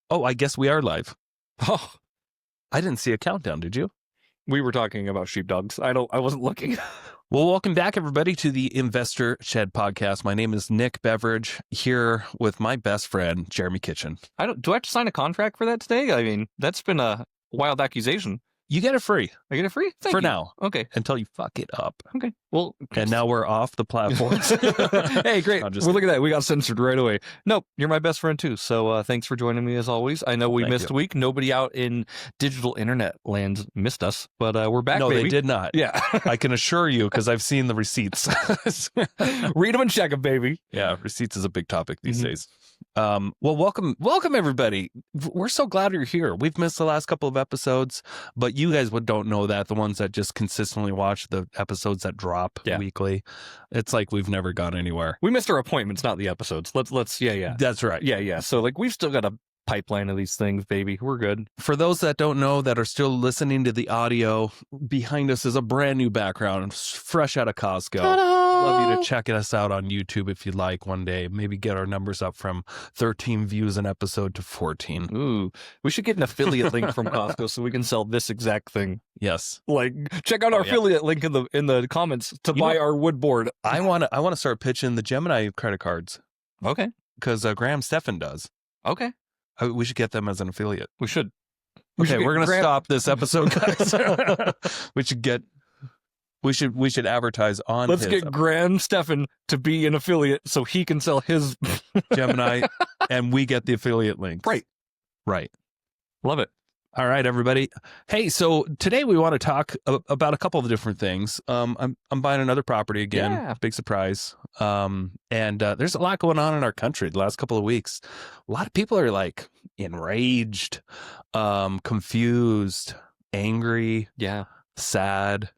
Oh, I guess we are live. Oh, I didn't see a countdown, did you? we were talking about sheepdogs. I wasn't looking. Well, welcome back, everybody, to the Investor Shed podcast. My name is Nick Beveridge, here with my best friend, Jeremy Kitchen. Do I have to sign a contract for that today? I mean, that's been a wild accusation. You get it free. I get it free? Thank for you. Now. Okay. Until you fuck it up. Okay. Well, and now we're off the platforms. Hey, great. Well, look at that. We got censored right away. Nope. You're my best friend too. So thanks for joining me as always. I know we missed a week. Nobody out in digital internet land missed us, but we're back, No, baby. they did not. Yeah. I can assure you because I've seen the receipts. Read them and check them, baby. Yeah. Receipts is a big topic these days. Well, welcome everybody. We're so glad you're here. We've missed the last couple of episodes, but you guys don't know that, the ones that just consistently watch the episodes that drop weekly. It's like we've never gone anywhere. We missed our appointments, not the episodes. Let's yeah. That's right. Yeah. So like we've still got a pipeline of these things, baby. We're good. For those that don't know, that are still listening to the audio, behind us is a brand new background, fresh out of Costco. Ta-da! Love you to check us out on YouTube if you'd like one day. Maybe get our numbers up from 13 views an episode to 14. Ooh, we should get an affiliate link from Costco so we can sell this exact thing. Yes. Like, check out our affiliate link in the comments to buy our wood board. I want to start pitching the Gemini credit cards. Okay. Because Graham Stephan does. Okay. We should get them as an affiliate. We should. Okay, we're going to stop this episode, guys. We should advertise on Let's get Graham Stephan to be an affiliate so he can sell his Gemini and we get the affiliate link. Right. Love it. All right, everybody. Hey, so today we want to talk about a couple of different things. I'm buying another property again. Yeah. Big surprise. And there's a lot going on in our country the last couple of weeks. A lot of people are like enraged, confused, angry, sad.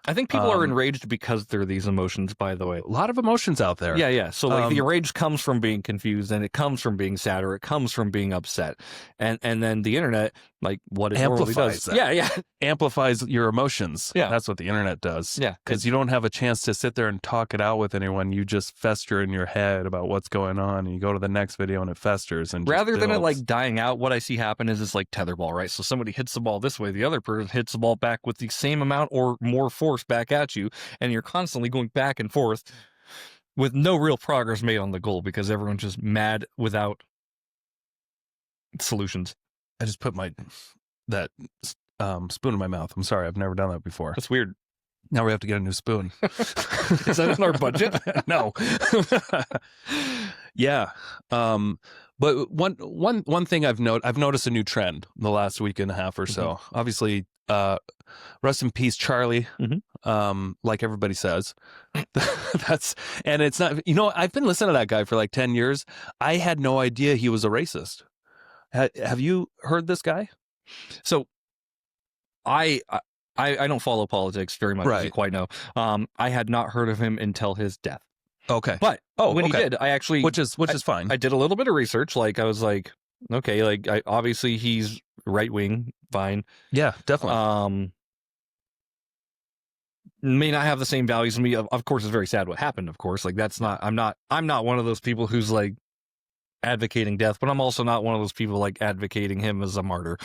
I think people are enraged because they're these emotions, by the way. A lot of emotions out there. Yeah. So like the rage comes from being confused, and it comes from being sad, or it comes from being upset. And then the internet, like what it normally does. That. Yeah. Amplifies your emotions. Yeah. That's what the internet does. Yeah. Because you don't have a chance to sit there and talk it out with anyone. You just fester in your head about what's going on, and you go to the next video and it festers. And rather than it like dying out, what I see happen is it's like tetherball, right? So somebody hits the ball this way, the other person hits the ball back with the same amount or more force back at you, and you're constantly going back and forth with no real progress made on the goal because everyone's just mad without solutions. I just put that spoon in my mouth. I'm sorry, I've never done that before. That's weird. Now we have to get a new spoon. Is that in our budget? No. Yeah. But one thing I've noticed a new trend in the last week and a half or so. Obviously, rest in peace, Charlie. Like everybody says. And it's not, I've been listening to that guy for like 10 years. I had no idea he was a racist. Have you heard this guy? So I don't follow politics very much, as you quite know. I had not heard of him until his death. Okay. But when he did, I actually... Which is fine. I did a little bit of research. Like, I was like, okay, like, obviously he's right-wing, fine. Yeah, definitely. May not have the same values as me. Of course, it's very sad what happened, of course. Like, that's not... I'm not one of those people who's, like, advocating death, but I'm also not one of those people, like, advocating him as a martyr.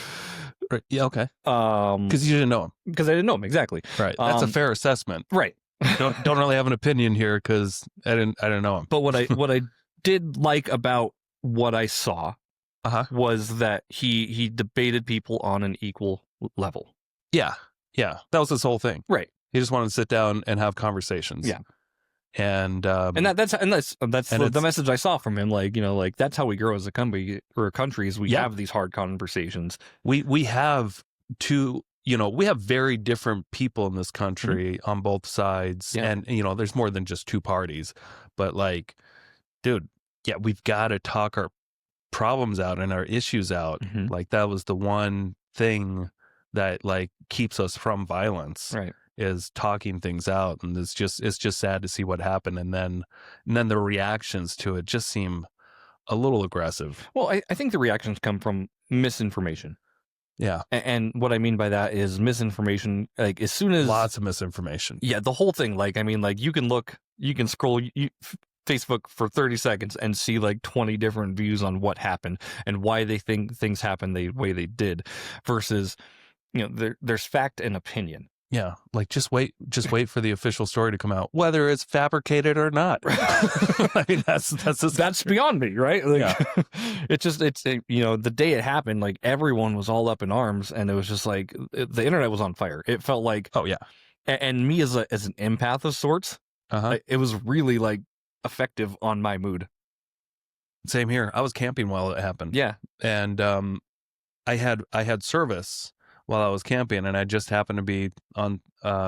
Right. Yeah, okay. Because you didn't know him. Because I didn't know him, exactly. Right. That's a fair assessment. Right. don't really have an opinion here because I didn't know him. But what I did like about what I saw was that he debated people on an equal level. Yeah. That was his whole thing. Right. He just wanted to sit down and have conversations. Yeah. And that's the message I saw from him. Like, like that's how we grow as a company or a country is we have these hard conversations. We have we have very different people in this country on both sides. Yeah. And, there's more than just two parties. But like, dude, we've got to talk our problems out and our issues out. Like that was the one thing that like keeps us from violence. Right. Is talking things out, and it's just sad to see what happened, and then the reactions to it just seem a little aggressive. Well, I think the reactions come from misinformation. Yeah, and what I mean by that is misinformation. Like as soon as lots of misinformation. Yeah, the whole thing. Like I mean, like you can scroll Facebook for 30 seconds and see like 20 different views on what happened and why they think things happened the way they did, versus, there's fact and opinion. Yeah, like just wait for the official story to come out, whether it's fabricated or not. I mean, that's beyond me, right? Like, yeah. It's the day it happened, like everyone was all up in arms, and it was just like the internet was on fire. It felt like, oh yeah, and me as an empath of sorts, it was really like effective on my mood. Same here. I was camping while it happened. Yeah, and I had service while I was camping, and I just happened to be on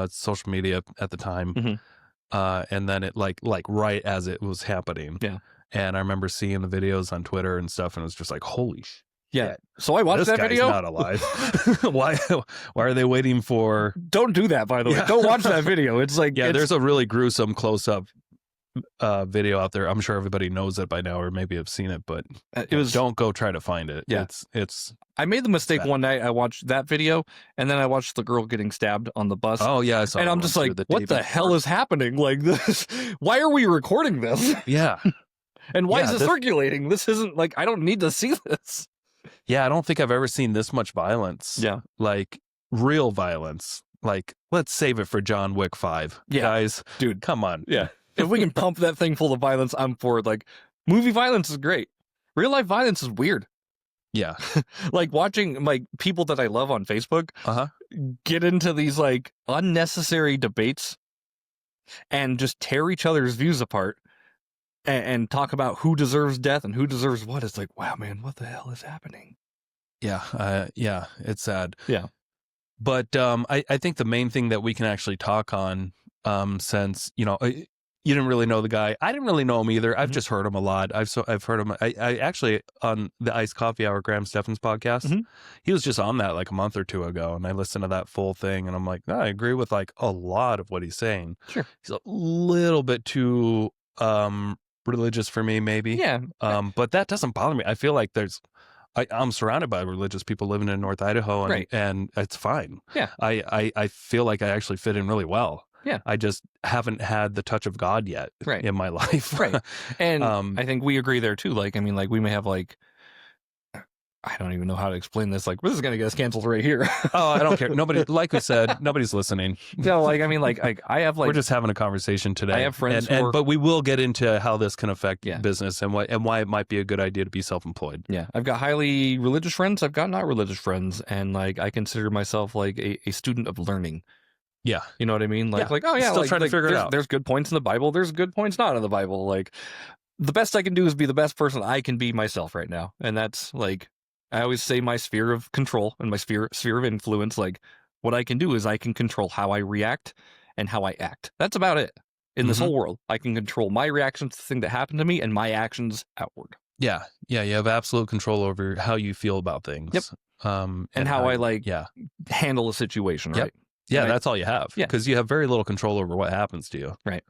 social media at the time. Mm-hmm. And then it like right as it was happening. Yeah. And I remember seeing the videos on Twitter and stuff, and it was just like, holy shit. Yeah. So I watched that video. Not alive. Why are they waiting for? Don't do that, by the way. Yeah. Don't watch that video. It's like, there's a really gruesome close-up video out there. I'm sure everybody knows it by now, or maybe have seen it, but don't go try to find it. Yeah. It's I made the mistake one night. I watched that video, and then I watched the girl getting stabbed on the bus. Oh yeah, I saw. And I'm just like, what the hell is happening? Like this? Why are we recording this? Yeah. And why is it circulating? This isn't like, I don't need to see this. Yeah, I don't think I've ever seen this much violence. Yeah. Like real violence. Like, let's save it for John Wick 5. Yeah. Guys, dude, come on. Yeah. If we can pump that thing full of violence, I'm for it. Like, movie violence is great. Real life violence is weird. Yeah. Like watching like people that I love on Facebook get into these like unnecessary debates and just tear each other's views apart and talk about who deserves death and who deserves what. It's like, wow, man, what the hell is happening? Yeah. Yeah. It's sad. Yeah. But I think the main thing that we can actually talk on, since, you didn't really know the guy. I didn't really know him either. I've just heard him a lot. I've heard him. I actually, on the Iced Coffee Hour, Graham Stephan's podcast, he was just on that like a month or two ago, and I listened to that full thing, and I'm like, no, I agree with like a lot of what he's saying. Sure. He's a little bit too religious for me, maybe. Yeah. But that doesn't bother me. I feel like I'm surrounded by religious people living in North Idaho, and it's fine. Yeah. I feel like I actually fit in really well. Yeah. I just haven't had the touch of God yet in my life. Right. And I think we agree there too. Like, I mean, like we may have like, I don't even know how to explain this. Like, this is going to get us canceled right here. Oh, I don't care. Nobody, like we said, nobody's listening. No, like, I mean, like I have like, we're just having a conversation today. I have friends but we will get into how this can affect business and why it might be a good idea to be self-employed. Yeah. I've got highly religious friends. I've got not religious friends. And like, I consider myself like a student of learning. Yeah. You know what I mean? Like, oh yeah, still trying to figure it out. There's good points in the Bible. There's good points not in the Bible. Like, the best I can do is be the best person I can be myself right now. And that's like, I always say my sphere of control and my sphere of influence. Like, what I can do is I can control how I react and how I act. That's about it in this whole world. I can control my reactions to the thing that happened to me and my actions outward. Yeah. Yeah. You have absolute control over how you feel about things. Yep. And how I handle a situation, right? Yeah, that's all you have. Yeah. Because you have very little control over what happens to you. Right.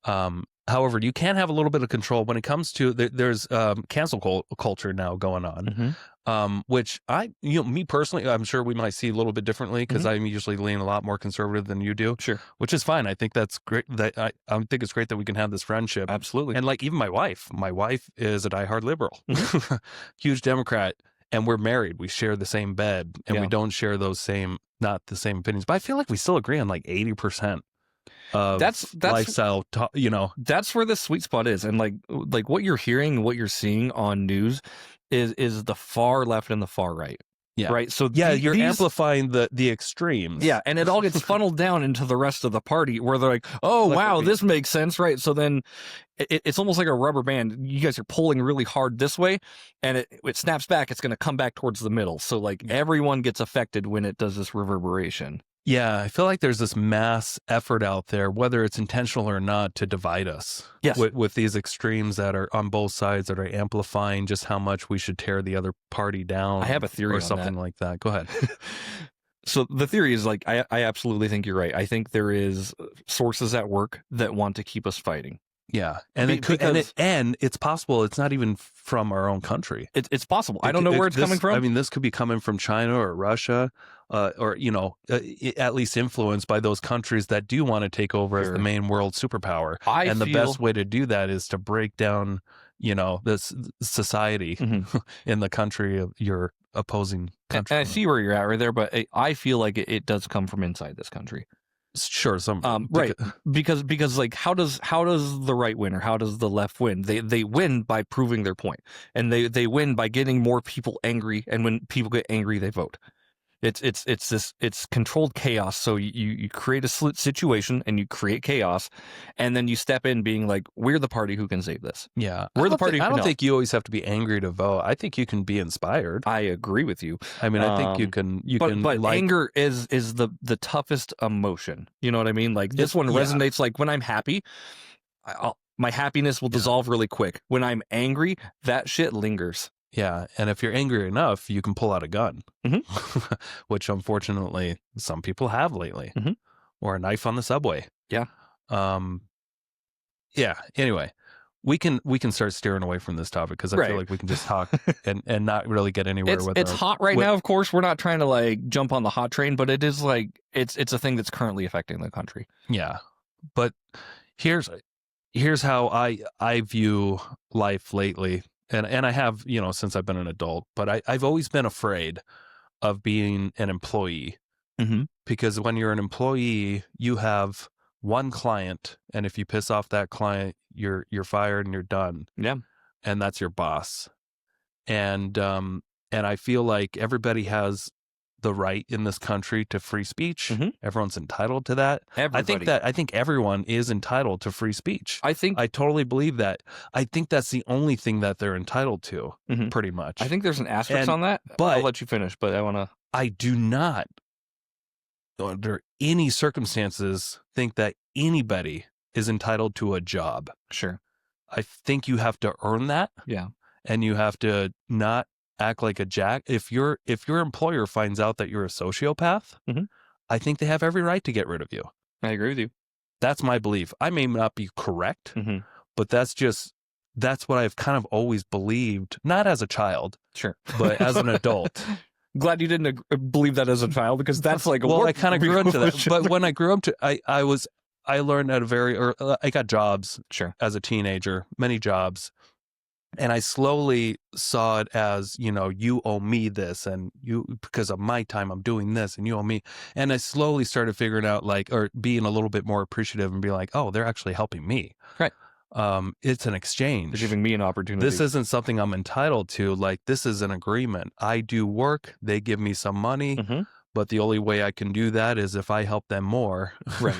However, you can have a little bit of control when it comes to there's cancel culture now going on, which me personally, I'm sure we might see a little bit differently because I'm usually leaning a lot more conservative than you do. Sure. Which is fine. I think that's great. I think it's great that we can have this friendship. Absolutely. And like even my wife is a diehard liberal, huge Democrat. And we're married. We share the same bed, and we don't share not the same opinions. But I feel like we still agree on like 80% of that's lifestyle. That's where the sweet spot is, and like what you're hearing, what you're seeing on news, is the far left and the far right. Yeah. Right. So you're amplifying the extremes. Yeah, and it all gets funneled down into the rest of the party where they're like, "Oh, wow, this makes sense." Right. So then it's almost like a rubber band. You guys are pulling really hard this way, and it snaps back. It's going to come back towards the middle. So like everyone gets affected when it does this reverberation. Yeah, I feel like there's this mass effort out there, whether it's intentional or not, to divide us. Yes. With these extremes that are on both sides that are amplifying just how much we should tear the other party down. I have a theory or something like that. Go ahead. So the theory is like, I absolutely think you're right. I think there is sources at work that want to keep us fighting. Yeah, and it could, and it's possible it's not even from our own country. It's possible. I don't know where it's coming from. I mean, this could be coming from China or Russia, or at least influenced by those countries that do want to take over as the main world superpower. And the best way to do that is to break down, this society in the country of your opposing country. And I see where you're at right there, but I feel like it does come from inside this country. Sure, right, because like how does the right win or how does the left win? They win by proving their point, and they win by getting more people angry, and when people get angry, they vote. It's controlled chaos. So you create a situation and you create chaos, and then you step in being like, we're the party who can save this. Yeah, we're the party. I don't think you always have to be angry to vote. I think you can be inspired. I agree with you. I mean, I think you can. But anger is the toughest emotion. You know what I mean? Like this one resonates. Like when I'm happy, my happiness will dissolve really quick. When I'm angry, that shit lingers. Yeah, and if you're angry enough, you can pull out a gun, which unfortunately some people have lately, or a knife on the subway. Yeah. Yeah. Anyway, we can start steering away from this topic because I feel like we can just talk and not really get anywhere with it. It's hot right now. Of course, we're not trying to like jump on the hot train, but it is like it's a thing that's currently affecting the country. Yeah, but here's how I view life lately. And I have, since I've been an adult, but I've always been afraid of being an employee because when you're an employee, you have one client, and if you piss off that client, you're fired and you're done. Yeah, and that's your boss. And I feel like everybody has the right in this country to free speech. Everyone's entitled to that. Everybody. I think everyone is entitled to free speech. I totally believe that. I think that's the only thing that they're entitled to, pretty much. I think there's an asterisk on that, but I'll let you finish, but I do not, under any circumstances, think that anybody is entitled to a job. Sure. I think you have to earn that. Yeah. And you have to not act like a jack. If your employer finds out that you're a sociopath, I think they have every right to get rid of you. I agree with you. That's my belief. I may not be correct, but that's what I've kind of always believed, not as a child, sure, but as an adult. Glad you didn't believe that as a child, because that's like I kind of grew into that. But when I grew up I learned at a very early, I got jobs as a teenager, many jobs. And I slowly saw it as, you owe me this, and because of my time, I'm doing this, and you owe me. And I slowly started figuring out or being a little bit more appreciative and be like, oh, they're actually helping me. Right. It's an exchange. They're giving me an opportunity. This isn't something I'm entitled to. Like, this is an agreement. I do work. They give me some money, but the only way I can do that is if I help them more. Right.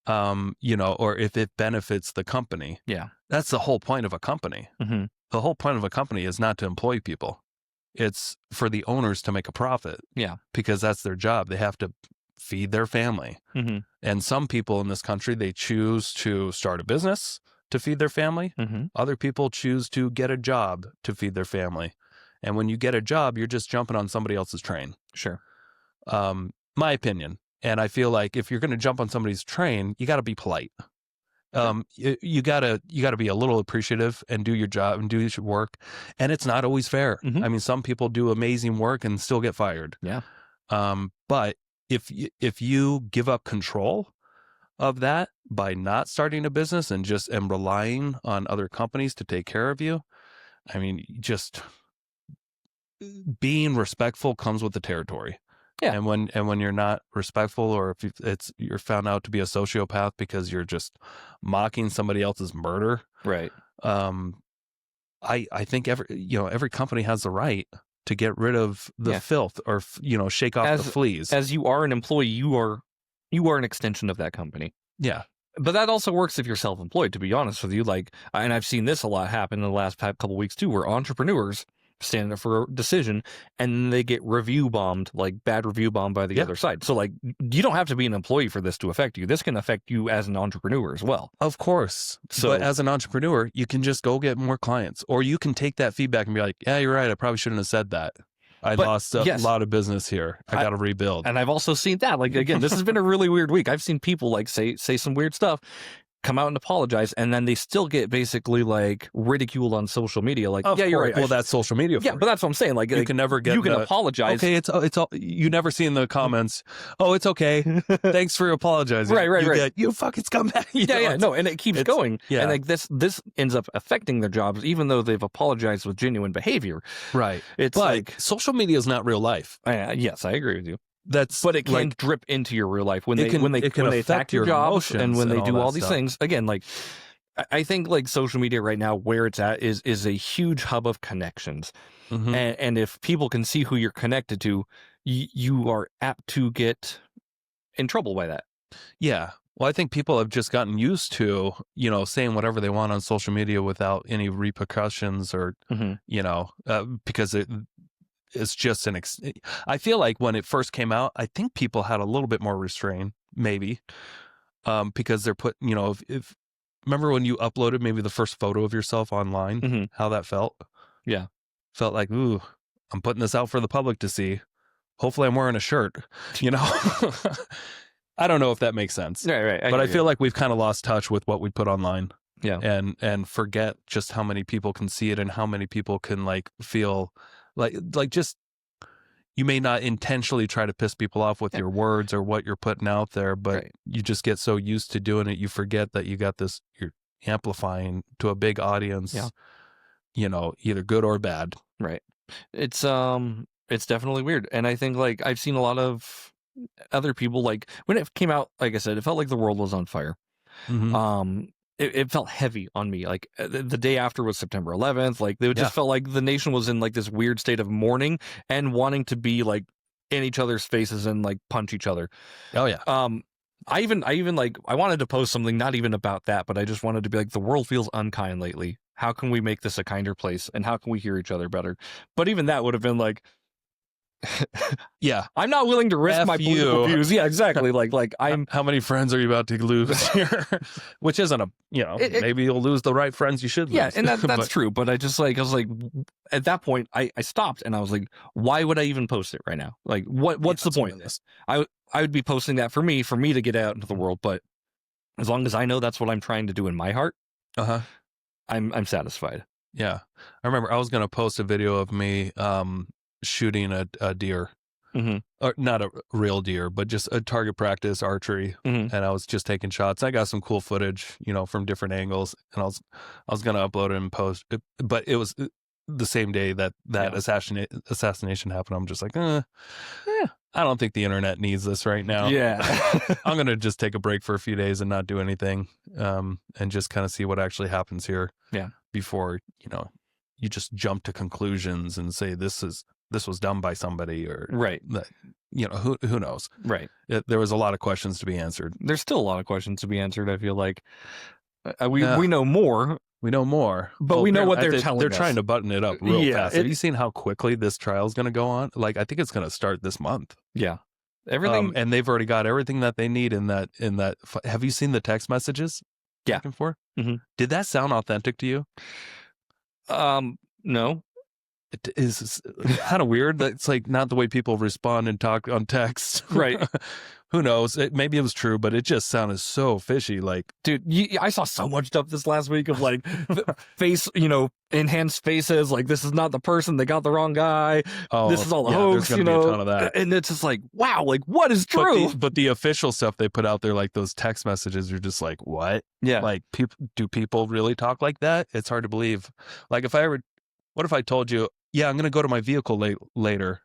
Or if it benefits the company. Yeah. That's the whole point of a company. The whole point of a company is not to employ people. It's for the owners to make a profit. Yeah. Because that's their job. They have to feed their family. And some people in this country, they choose to start a business to feed their family. Other people choose to get a job to feed their family. And when you get a job, you're just jumping on somebody else's train. Sure. My opinion. And I feel like if you're going to jump on somebody's train, you got to be polite. You gotta be a little appreciative and do your job and do your work. And it's not always fair. I mean, some people do amazing work and still get fired. Yeah. But if you give up control of that by not starting a business and relying on other companies to take care of you, I mean, just being respectful comes with the territory. Yeah. And when you're not respectful, or if you're found out to be a sociopath because you're just mocking somebody else's murder, right? I think every company has the right to get rid of the filth, or shake off the fleas. As you are an employee, you are an extension of that company. Yeah. But that also works if you're self-employed, to be honest with you. Like, and I've seen this a lot happen in the last couple of weeks too, where entrepreneurs stand up for a decision and they get bad review bombed by the other side. So like, you don't have to be an employee for this to affect you. This can affect you as an entrepreneur as well. Of course. But as an entrepreneur, you can just go get more clients, or you can take that feedback and be like, yeah, you're right. I probably shouldn't have said that. I lost a lot of business here. I got to rebuild. And I've also seen that, like, again, this has been a really weird week. I've seen people like say some weird stuff, come out and apologize, and then they still get basically like ridiculed on social media. Like, of yeah, you're course. right. Well, that's social media. Yeah, but that's what I'm saying. Like, you can never get. You can apologize. Okay, it's all. You never see in the comments. Oh, it's okay. Thanks for apologizing. Right. You fucking scumbag. No, and it keeps going. Yeah. And like this ends up affecting their jobs, even though they've apologized with genuine behavior. Right. It's but like social media is not real life. Yes, I agree with you. But it can like, drip into your real life when they affect attack your jobs and when they do all these stuff. things. Again, like I think like social media right now, where it's at is a huge hub of connections. Mm-hmm. And if people can see who you're connected to, you are apt to get in trouble by that. Yeah. Well, I think people have just gotten used to, saying whatever they want on social media without any repercussions or, because it's just I feel like when it first came out, I think people had a little bit more restraint, maybe, because they're put, if remember when you uploaded maybe the first photo of yourself online, how that felt? Yeah. Felt like, ooh, I'm putting this out for the public to see. Hopefully I'm wearing a shirt, I don't know if that makes sense. Right. But I feel like we've kind of lost touch with what we put online. Yeah. And forget just how many people can see it and how many people can like feel like just, you may not intentionally try to piss people off with your words or what you're putting out there, but you just get so used to doing it. You forget that you got this, you're amplifying to a big audience, either good or bad. Right. It's definitely weird. And I think like I've seen a lot of other people, like when it came out, like I said, it felt like the world was on fire. Mm-hmm. It felt heavy on me. Like the day after was September 11th. Like it just felt like the nation was in like this weird state of mourning and wanting to be like in each other's faces and like punch each other. Oh yeah. I even like I wanted to post something not even about that, but I just wanted to be like, the world feels unkind lately. How can we make this a kinder place? And how can we hear each other better? But even that would have been like, yeah, I'm not willing to risk my political views. Yeah, exactly. Like I'm. How many friends are you about to lose here? Which isn't maybe you'll lose the right friends you should lose. Yeah, and that's true. But I was like, at that point, I stopped and I was like, why would I even post it right now? Like, what's the point of this? I would be posting that for me to get out into the world. But as long as I know that's what I'm trying to do in my heart, I'm satisfied. Yeah, I remember I was going to post a video of me shooting a deer, or not a real deer, but just a target practice archery, and I was just taking shots. I got some cool footage, from different angles, and I was gonna upload it and post it, but it was the same day that assassination happened. I'm just like, I don't think the internet needs this right now. Yeah, I'm gonna just take a break for a few days and not do anything, and just kind of see what actually happens here. Yeah, before you just jump to conclusions and say this was done by somebody, or that, who knows. Right. There was a lot of questions to be answered. There's still a lot of questions to be answered. I feel like we know more. We know more, but we know what they're telling us. They're trying to button it up real fast. Have you seen how quickly this trial is going to go on? Like, I think it's going to start this month. Yeah. Everything. And they've already got everything that they need in that. Have you seen the text messages? Yeah. Back and forth? Mm-hmm. Did that sound authentic to you? No. It is kind of weird. That's like not the way people respond and talk on text. Right. Who knows? Maybe it was true, but it just sounded so fishy. Like, dude, I saw so much stuff this last week of like face, enhanced faces. Like, this is not the person. They got the wrong guy. Oh, this is all a hoax. There's gonna be a ton of that. And it's just like, wow, like what is true? But the official stuff they put out there, like those text messages, you're just like, what? Yeah. Like, do people really talk like that? It's hard to believe. Like, what if I told you, yeah, I'm going to go to my vehicle later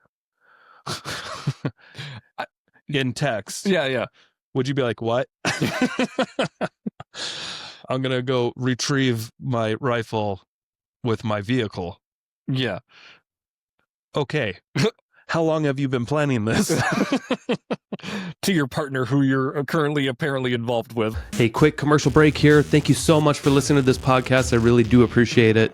in text? Yeah. Would you be like, what? I'm going to go retrieve my rifle with my vehicle. Yeah. Okay. How long have you been planning this? To your partner who you're currently apparently involved with. Hey, quick commercial break here. Thank you so much for listening to this podcast. I really do appreciate it.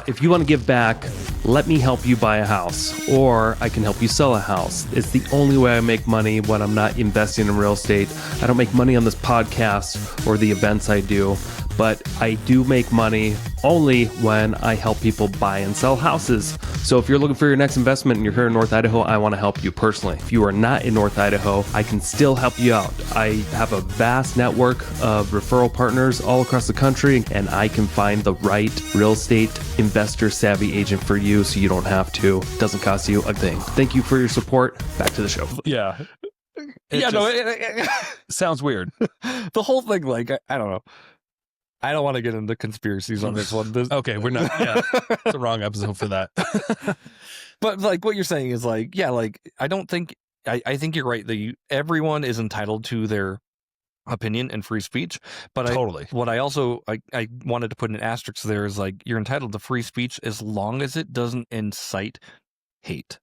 If you want to give back, let me help you buy a house, or I can help you sell a house. It's the only way I make money when I'm not investing in real estate. I don't make money on this podcast or the events I do, but I do make money only when I help people buy and sell houses. So if you're looking for your next investment and you're here in North Idaho, I want to help you personally. If you are not in North Idaho, I can still help you out. I have a vast network of referral partners all across the country, and I can find the right real estate investor savvy agent for you so you don't have to. It doesn't cost you a thing. Thank you for your support. Back to the show. Yeah. It sounds weird. The whole thing, like, I don't know. I don't want to get into conspiracies on this one. Okay, we're not. Yeah, it's the wrong episode for that. But like what you're saying is like, yeah, like I don't think I think you're right that everyone is entitled to their opinion and free speech. But Totally. What I also I wanted to put an asterisk there is like you're entitled to free speech as long as it doesn't incite hate.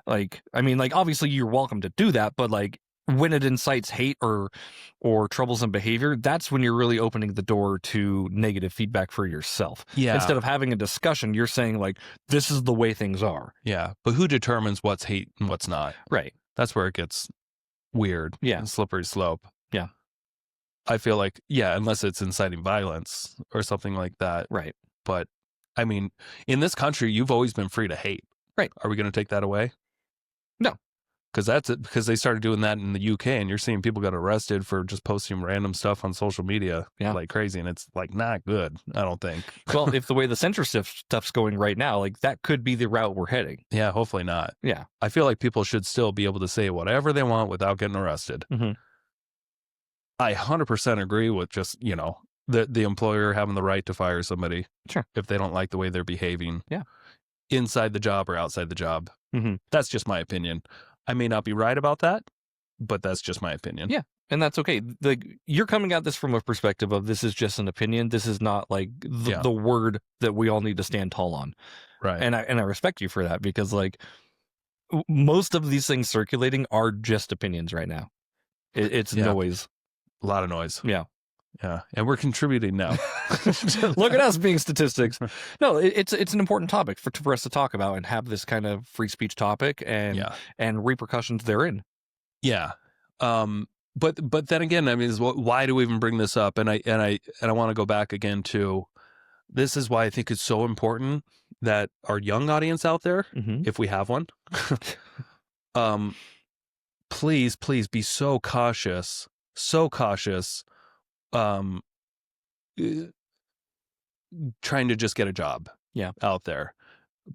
Like, I mean, like obviously you're welcome to do that, but like when it incites hate or troublesome behavior, that's when you're really opening the door to negative feedback for yourself. Yeah. Instead of having a discussion, you're saying like, this is the way things are. Yeah. But who determines what's hate and what's not? Right. That's where it gets weird. Yeah. Slippery slope. Yeah. I feel like, yeah, unless it's inciting violence or something like that. Right. But I mean, in this country, you've always been free to hate. Right. Are we going to take that away? No. Because that's it. Because they started doing that in the UK, and you're seeing people get arrested for just posting random stuff on social media like crazy, and it's like not good. I don't think. Well, if the way the censorship stuff's going right now, like that could be the route we're heading. Yeah, hopefully not. Yeah, I feel like people should still be able to say whatever they want without getting arrested. Mm-hmm. I 100% agree with just the employer having the right to fire somebody if they don't like the way they're behaving. Yeah, inside the job or outside the job. Mm-hmm. That's just my opinion. I may not be right about that, but that's just my opinion. Yeah, and that's okay. You're coming at this from a perspective of this is just an opinion. This is not like the word that we all need to stand tall on. Right. And I respect you for that because like most of these things circulating are just opinions right now. It's noise. A lot of noise. Yeah. Yeah. And we're contributing now. Look at us being statistics. No, it's an important topic for us to talk about and have this kind of free speech topic and repercussions therein. Yeah. But then again, I mean, why do we even bring this up? And I want to go back again to this is why I think it's so important that our young audience out there, if we have one, please be so cautious. Trying to just get a job out there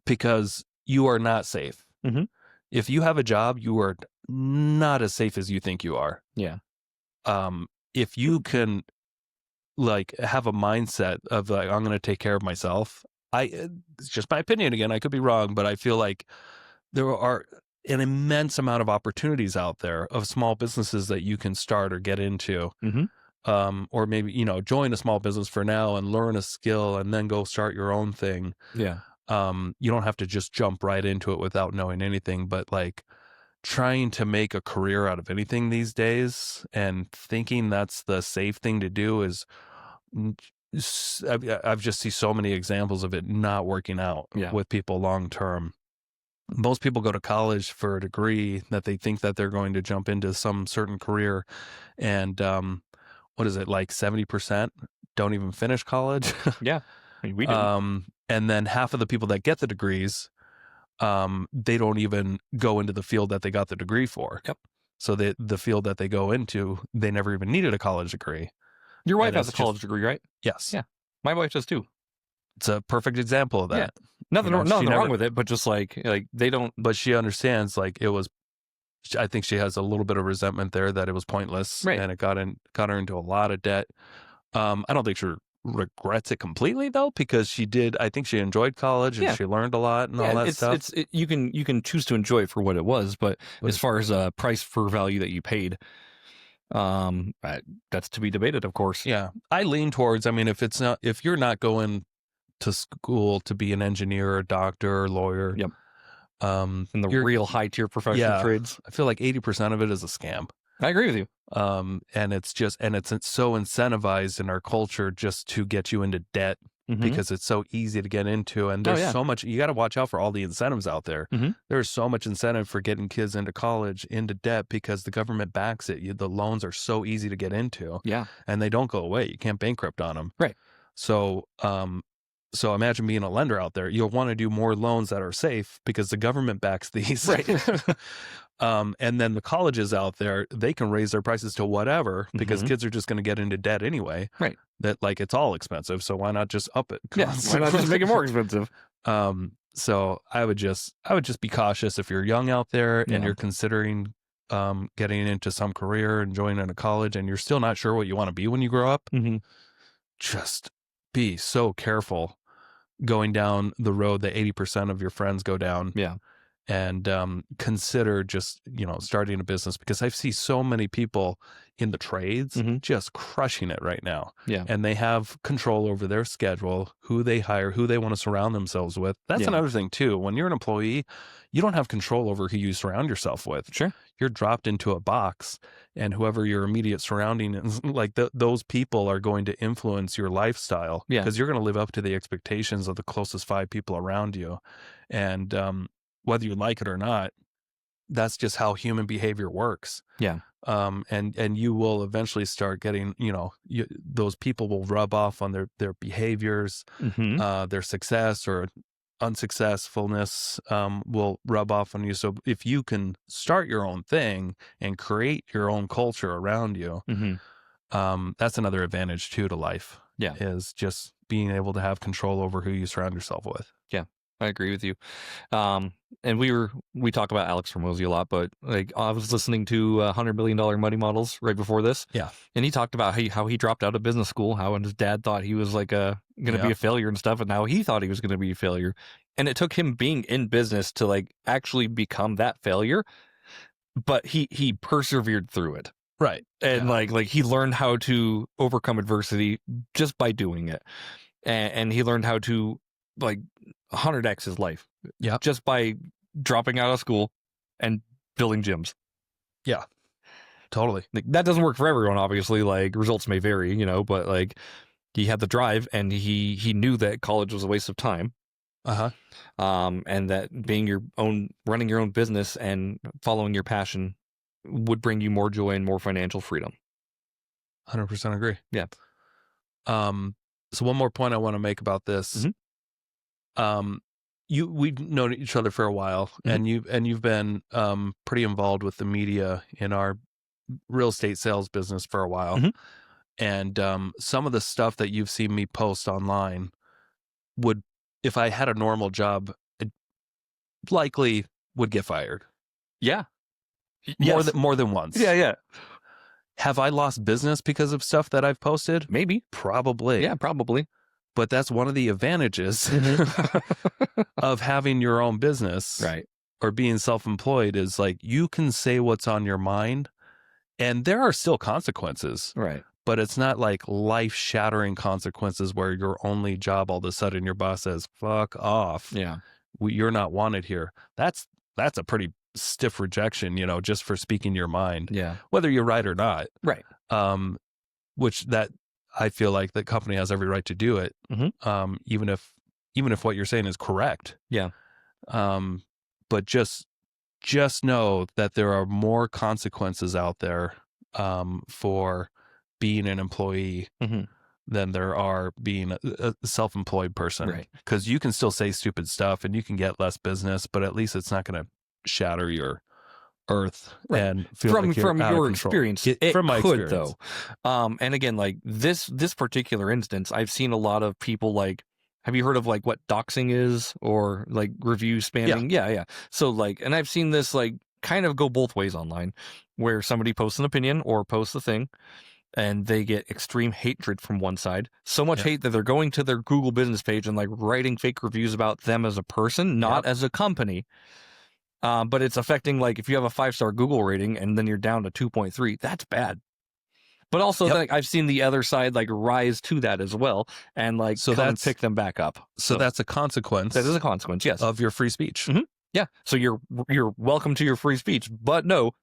because you are not safe. Mm-hmm. If you have a job, you are not as safe as you think you are. Yeah. If you can like have a mindset of like, I'm going to take care of myself. It's just my opinion again. I could be wrong, but I feel like there are an immense amount of opportunities out there of small businesses that you can start or get into. Or maybe, join a small business for now and learn a skill and then go start your own thing. Yeah. You don't have to just jump right into it without knowing anything, but like trying to make a career out of anything these days and thinking that's the safe thing to do is I've just seen so many examples of it not working out with people long term. Most people go to college for a degree that they think that they're going to jump into some certain career. And what is it, like 70% don't even finish college? Yeah, I mean, we didn't. And then half of the people that get the degrees, they don't even go into the field that they got the degree for. Yep. So the field that they go into, they never even needed a college degree. Your wife has a college degree, right? Yes. Yeah. My wife does too. It's a perfect example of that. Yeah. Nothing wrong with it, but just like they don't. But she understands like it was. I think she has a little bit of resentment there that it was pointless, and it got her into a lot of debt. I don't think she regrets it completely though, because she did. I think she enjoyed college and she learned a lot and all that stuff. You can choose to enjoy it for what it was, but as far as price for value that you paid, that's to be debated, of course. Yeah, I lean towards. I mean, if you're not going to school to be an engineer, or doctor, or lawyer. Yep. In the real high tier professional trades, I feel like 80% of it is a scam. I agree with you. And it's so incentivized in our culture just to get you into debt because it's so easy to get into, and there's so much. You got to watch out for all the incentives out there. There's so much incentive for getting kids into college, into debt, because the government backs it. The loans are so easy to get into, and they don't go away. You can't bankrupt on them, right? So, so imagine being a lender out there. You'll want to do more loans that are safe because the government backs these, right? And then the colleges out there, they can raise their prices to whatever because kids are just going to get into debt anyway. Right. That like it's all expensive, so why not just up it? Yeah, why not just make it more expensive? So I would just be cautious if you're young out there and you're considering getting into some career and joining a college, and you're still not sure what you want to be when you grow up. Just be so careful going down the road that 80% of your friends go down. And consider just, starting a business, because I see so many people in the trades just crushing it right now. And they have control over their schedule, who they hire, who they want to surround themselves with. That's another thing too. When you're an employee, you don't have control over who you surround yourself with. Sure. You're dropped into a box, and whoever your immediate surrounding is, like those people are going to influence your lifestyle, because you're going to live up to the expectations of the closest 5 people around you. And whether you like it or not, that's just how human behavior works. And you will eventually start getting, those people will rub off on their behaviors, their success or unsuccessfulness will rub off on you. So if you can start your own thing and create your own culture around you, that's another advantage too to life. Is just being able to have control over who you surround yourself with. I agree with you. And we talk about Alex Hormozy a lot, but like I was listening to $100 Billion Money Models right before this. And he talked about how he dropped out of business school, how his dad thought he was like going to be a failure and stuff. And now he thought he was going to be a failure. And it took him being in business to like actually become that failure. But he persevered through it. Right. And like he learned how to overcome adversity just by doing it. And he learned how to like 100x his life just by dropping out of school and building gyms. Totally. Like, that doesn't work for everyone, obviously. Like, results may vary, but like he had the drive, and he knew that college was a waste of time. And that running your own business and following your passion would bring you more joy and more financial freedom. 100% agree. So one more point I want to make about this. We've known each other for a while, and you've been pretty involved with the media in our real estate sales business for a while. And some of the stuff that you've seen me post online would, if I had a normal job, it likely would get fired. More than once. Have I lost business because of stuff that I've posted? Maybe. Probably. Probably. But that's one of the advantages of having your own business, right? Or being self-employed, is like you can say what's on your mind, and there are still consequences, right? But it's not like life-shattering consequences where your only job, all of a sudden your boss says, "Fuck off." You're not wanted here. That's a pretty stiff rejection, just for speaking your mind. Whether you're right or not. Right. Which that. I feel like the company has every right to do it, even if what you're saying is correct. But just know that there are more consequences out there for being an employee than there are being a self-employed person. Right. Because you can still say stupid stuff and you can get less business, but at least it's not going to shatter your earth and feel from like you're out your of control. experience. It from my could experience. though. And again, like this particular instance, I've seen a lot of people like. Have you heard of like what doxing is, or like review spamming? Yeah. So like, and I've seen this like kind of go both ways online, where somebody posts an opinion or posts a thing, and they get extreme hatred from one side. So much hate that they're going to their Google business page and like writing fake reviews about them as a person, not as a company. But it's affecting, like, if you have a 5-star Google rating and then you're down to 2.3, that's bad. But also, like, I've seen the other side, like, rise to that as well and, like, come and pick them back up. So that's a consequence. That is a consequence, yes. Of your free speech. Yeah. So you're welcome to your free speech, but no.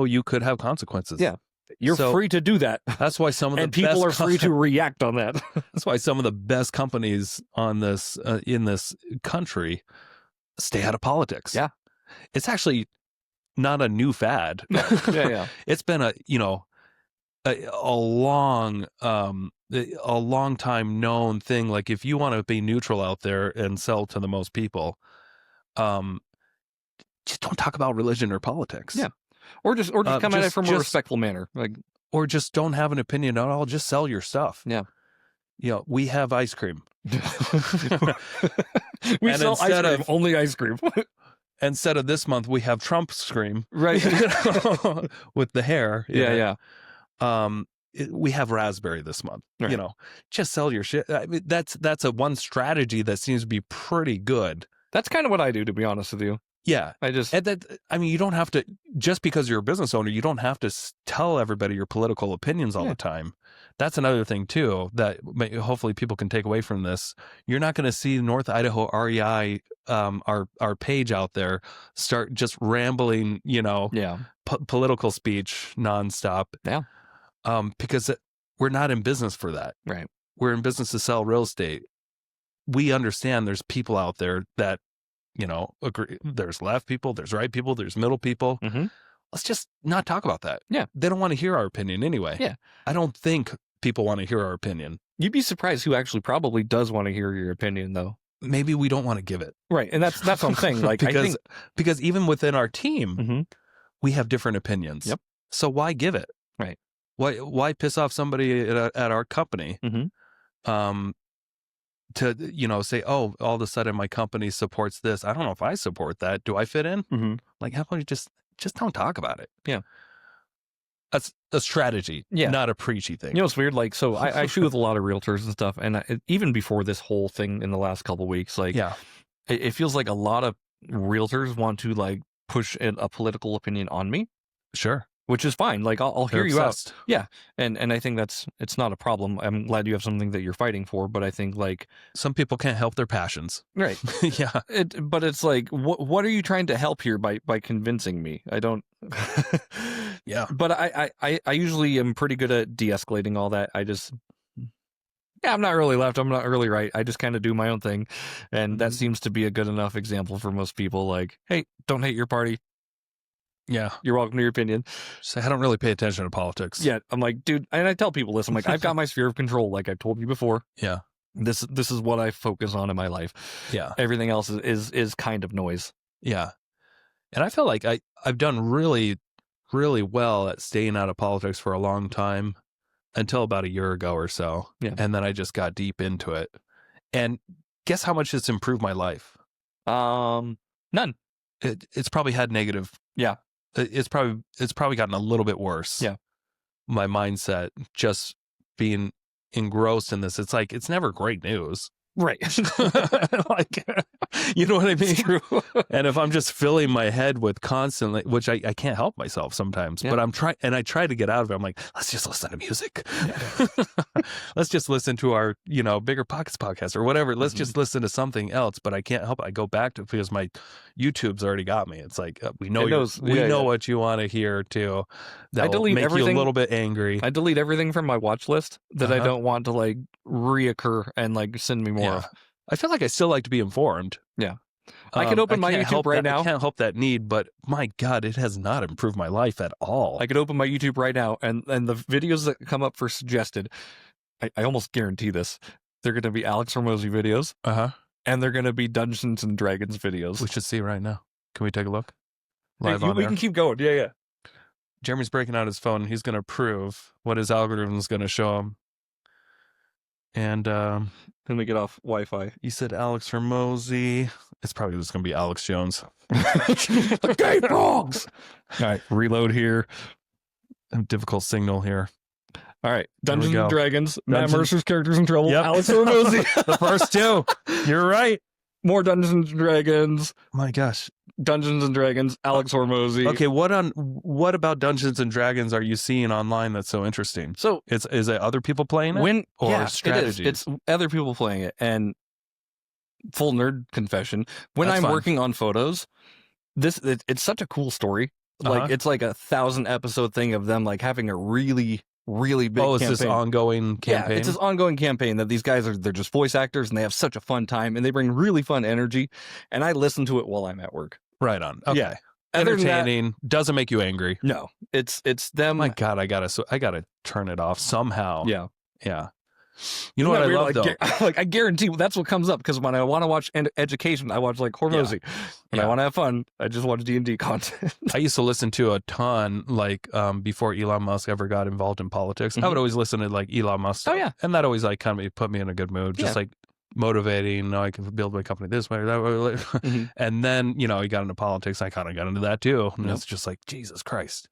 You could have consequences. Yeah. You're free to do that. That's why some of the and people best are free to react on that. That's why some of the best companies on this in this country stay out of politics. Yeah. It's actually not a new fad. Yeah. It's been a long time known thing. Like if you want to be neutral out there and sell to the most people, just don't talk about religion or politics. Yeah. Or just come at it from a respectful manner. Like, or just don't have an opinion at all. Just sell your stuff. Yeah. We have ice cream. We sell ice cream, only ice cream. Instead of this month, we have Trump scream. Right. With the hair. Yeah. We have raspberry this month. Right. Just sell your shit. I mean, that's a one strategy that seems to be pretty good. That's kind of what I do, to be honest with you. Yeah. You don't have to, just because you're a business owner, you don't have to tell everybody your political opinions all the time. That's another thing too, that hopefully people can take away from this. You're not going to see North Idaho REI, our page out there, start just rambling, political speech nonstop. Yeah. Because we're not in business for that. Right. We're in business to sell real estate. We understand there's people out there that, agree. There's left people, there's right people, there's middle people. Mm-hmm. Let's just not talk about that. Yeah. They don't want to hear our opinion anyway. Yeah. I don't think people want to hear our opinion. You'd be surprised who actually probably does want to hear your opinion, though. Maybe we don't want to give it. Right. And that's what I'm saying. Like, because even within our team, mm-hmm. we have different opinions. Yep. So why give it? Right. Why piss off somebody at our company? Mm-hmm. To say, oh, all of a sudden my company supports this. I don't know if I support that. Do I fit in? Mm-hmm. Like, how about you just don't talk about it? Yeah. That's a strategy, not a preachy thing. It's weird. Like, so I shoot with a lot of realtors and stuff. And even before this whole thing in the last couple of weeks, like, it feels like a lot of realtors want to like push a political opinion on me. Sure. Which is fine. Like, I'll hear you out. Yeah. And I think it's not a problem. I'm glad you have something that you're fighting for, but I think like some people can't help their passions. Right. Yeah. But it's like, what are you trying to help here by convincing me? I don't. Yeah. But I usually am pretty good at de-escalating all that. I'm not really left. I'm not really right. I just kind of do my own thing. And that seems to be a good enough example for most people. Like, hey, don't hate your party. Yeah. You're welcome to your opinion. So I don't really pay attention to politics. Yeah. I'm like, dude, and I tell people this, I'm like, I've got my sphere of control. Like I told you before. Yeah. This is what I focus on in my life. Yeah. Everything else is kind of noise. Yeah. And I feel like I've done really, really well at staying out of politics for a long time until about a year ago or so. Yeah. And then I just got deep into it. And guess how much it's improved my life? None. It's probably had negative. Yeah. It's probably gotten a little bit worse. Yeah. My mindset just being engrossed in this. It's like, it's never great news. Right. Like, you know what I mean? It's true. And if I'm just filling my head with constantly, which I can't help myself sometimes, but I'm trying, and I try to get out of it. I'm like, let's just listen to music. Yeah. Let's just listen to our, Bigger Pockets podcast or whatever. Let's just listen to something else, but I can't help it. I go back to it because my YouTube's already got me. It's like, we know what you want to hear too. That will make you a little bit angry. I delete everything from my watch list that I don't want to like reoccur and like send me more of. I feel like I still like to be informed. Yeah. I could open my YouTube right now. I can't help that need, but my God, it has not improved my life at all. I could open my YouTube right now, and the videos that come up for suggested, I almost guarantee this, they're going to be Alex Hormozy videos, and they're going to be Dungeons and Dragons videos. We should see right now. Can we take a look? Live on there? We can keep going. Yeah. Jeremy's breaking out his phone. He's going to prove what his algorithm is going to show him. And then we get off Wi-Fi. You said Alex Hormozy. It's probably just going to be Alex Jones. The gay frogs. All right, reload here. Difficult signal here. All right, Dungeons and Dragons. Matt Mercer's Characters in Trouble. Yep. Alex Hormozy. The first two. You're right. More Dungeons and Dragons. My gosh. Dungeons and Dragons, Alex Hormozy. Okay, what about Dungeons and Dragons are you seeing online that's so interesting? So is it other people playing it? Strategies? It's other people playing it. And full nerd confession, when I'm working on photos, it's such a cool story. Like it's like a 1,000 episode thing of them like having a really big campaign. It's this ongoing campaign? Yeah, it's this ongoing campaign that these guys they're just voice actors and they have such a fun time and they bring really fun energy. And I listen to it while I'm at work. Right on. Okay. Yeah. Entertaining, doesn't make you angry. No, it's them. My God, I gotta turn it off somehow. Yeah. You know what I love though? Like I guarantee that's what comes up because when I want to watch education, I watch like Hormozy. When I want to have fun, I just watch D&D content. I used to listen to a ton, like before Elon Musk ever got involved in politics. I would always listen to like Elon Musk stuff. Oh yeah, and that always like kind of put me in a good mood, just like motivating. I can build my company this way or that way. And then he got into politics. I kind of got into that too, and it's just like Jesus Christ.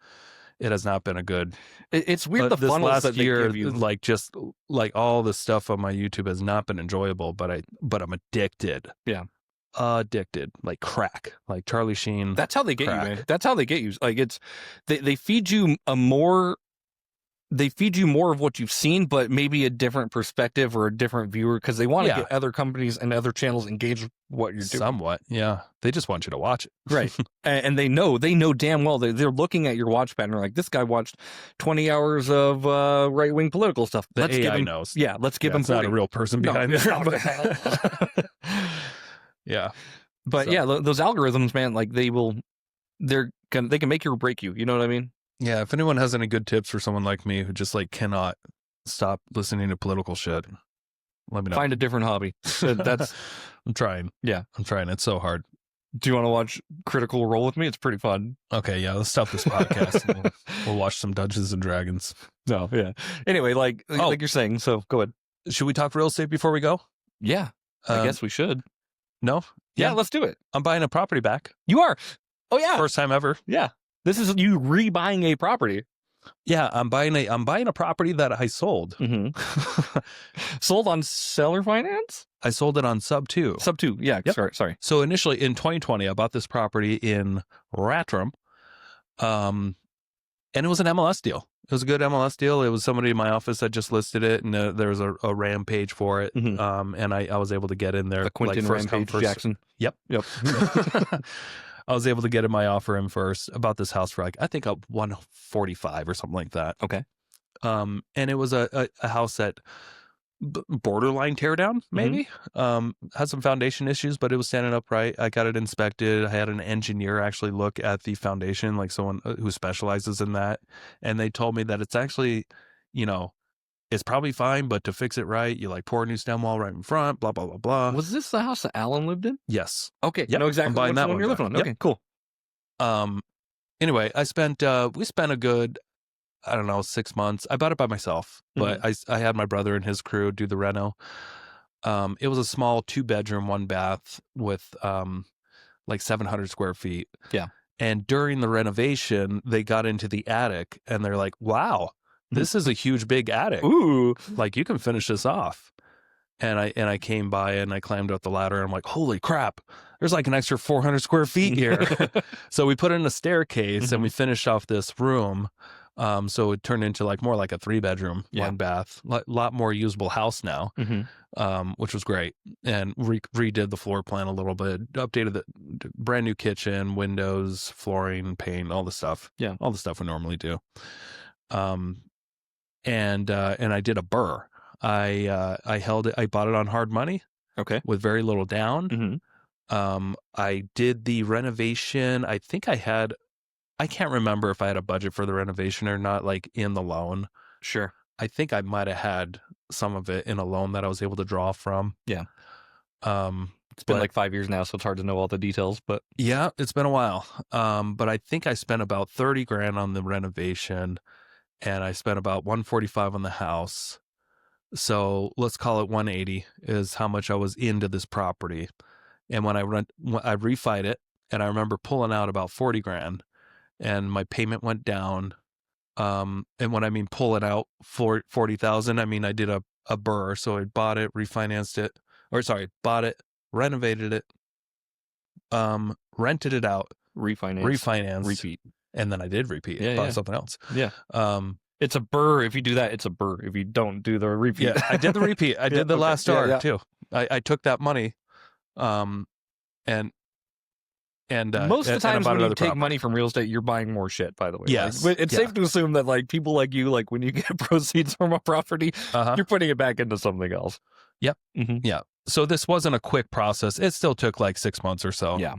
It has not been a good. It's weird. The this funnels last that year, they give you. like just like all the stuff on my YouTube has not been enjoyable. But I'm addicted. Yeah, addicted like crack. Like Charlie Sheen. That's how they get you, man. That's how they get you. Like it's they feed you more. They feed you more of what you've seen, but maybe a different perspective or a different viewer because they want to get other companies and other channels engaged with what you're doing. Somewhat, yeah. They just want you to watch it. Right. And they know damn well they're looking at your watch pattern like this guy watched 20 hours of right-wing political stuff. Let's give him knows. Yeah, let's give him not a real person behind this. Yeah. But those algorithms, man, like they can make you or break you. You know what I mean? Yeah, if anyone has any good tips for someone like me who just like cannot stop listening to political shit, let me know. Find a different hobby. That's I'm trying. Yeah. I'm trying. It's so hard. Do you want to watch Critical Role with me? It's pretty fun. Okay, yeah, let's stop this podcast. we'll watch some Dungeons and Dragons. No, yeah. Anyway, like you're saying, so go ahead. Should we talk real estate before we go? Yeah. I guess we should. No? Yeah, let's do it. I'm buying a property back. You are? Oh yeah. First time ever. Yeah. This is you rebuying a property. Yeah, I'm buying a property that I sold. Sold on seller finance? I sold it on sub 2. Sub 2, yeah. Yep. Sorry. So initially in 2020, I bought this property in Rathdrum, and it was an MLS deal. It was a good MLS deal. It was somebody in my office that just listed it, and there was a RAM page for it, and I was able to get in there. A Quentin Rampage Jackson. Yep. I was able to get in my offer in first about this house for like I think a 145 or something like that. Okay. And it was a house that borderline tear down, maybe. Had some foundation issues, but it was standing upright. I got it inspected. I had an engineer actually look at the foundation, like someone who specializes in that, and they told me that it's actually, it's probably fine, but to fix it right, you like pour a new stem wall right in front, blah, blah, blah, blah. Was this the house that Alan lived in? Yes. Okay. Yep. I know exactly which one you're living on. Yep. Okay, cool. Anyway, we spent a good, I don't know, 6 months. I bought it by myself, but I had my brother and his crew do the reno. It was a small 2-bedroom, 1-bath with like 700 square feet. Yeah. And during the renovation, they got into the attic and they're like, wow, this is a huge, big attic. Ooh. Like, you can finish this off. And I came by and I climbed up the ladder and I'm like, holy crap, there's like an extra 400 square feet here. So we put in a staircase and we finished off this room. So it turned into like more like a 3-bedroom, 1-bath, lot more usable house now, which was great. And redid the floor plan a little bit, updated the brand new kitchen, windows, flooring, paint, all the stuff. Yeah. All the stuff we normally do. And I did a burr. I held it. I bought it on hard money. Okay. With very little down. I did the renovation. I think I can't remember if I had a budget for the renovation or not, like in the loan. Sure. I think I might have had some of it in a loan that I was able to draw from. Yeah. It's been like 5 years now, so it's hard to know all the details, but yeah, it's been a while. But I think I spent about 30 grand on the renovation and I spent about 145 on the house. So let's call it 180 is how much I was into this property. And when I refied it, and I remember pulling out about 40 grand and my payment went down. And when I mean pull it out for 40,000, I mean, I did a burr. So I bought it, bought it, renovated it, rented it out, refinance, repeat. And then I did repeat. Bought something else. Yeah. It's a burr. If you do that, it's a burr. If you don't do the repeat. Yeah, I did the repeat. I did the last start too. I took that money, and and most of the times when you take property. money from real estate, you're buying more shit, by the way. Yes. Like, it's safe to assume that like people like you, like when you get proceeds from a property, you're putting it back into something else. Yep. Yeah. So this wasn't a quick process. It still took like 6 months or so. Yeah.